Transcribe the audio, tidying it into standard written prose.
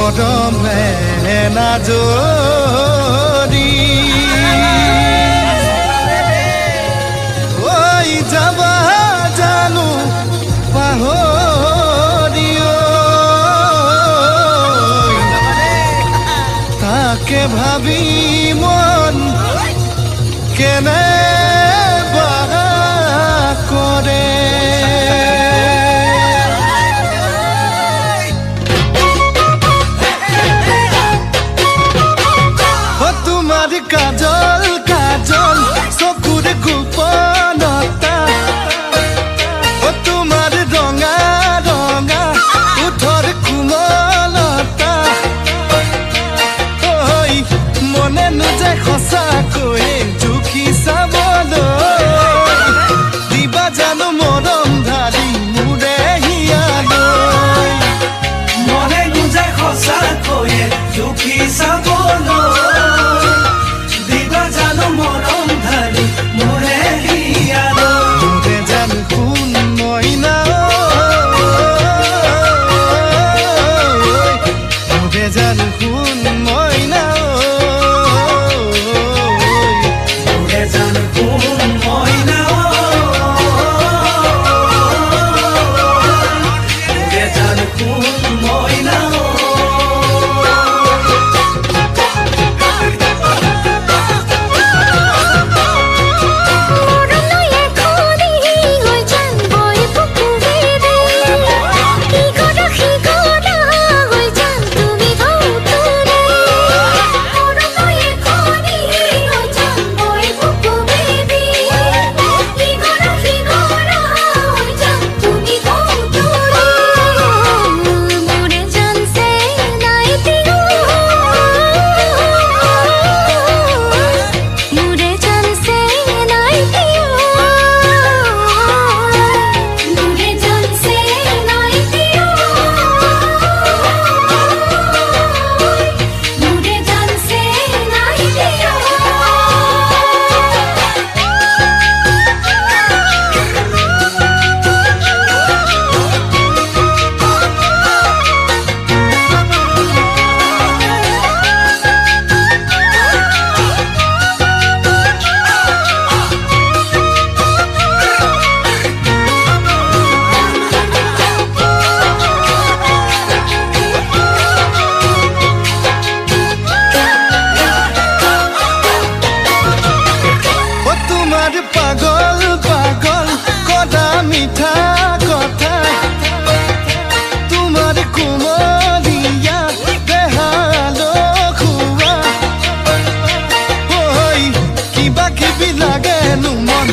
মৰমে নাজৰি ঐ যাবা জানো পাহৰি তাকে ভাবি মন কেনে বাৰা কৰে কাজল কাজল চকুৰ গোপনতা তোমাৰ ৰঙা ৰঙা উঠৰ কোমলতা ঐ মনে নোযায় সঁচাকৈয়ে জুখি চাবলৈ দিবা জানো মৰম ঢালি মোৰে হিয়ালৈ মনে নোযায় সঁচাকৈয়ে জুখি চাবলৈ মরম ধারি মোরে হিয়ালো মোরে জান কোন মইনা মোরে জান কোন মইনা মোরে জান কোন মইনা মোরে জান কোন মইনা পাগল পাগল কদা মিঠা কথা তোমার কুমলিয়া দেহালো খুয়া ঐ কিবা কিবি লাগেনো মন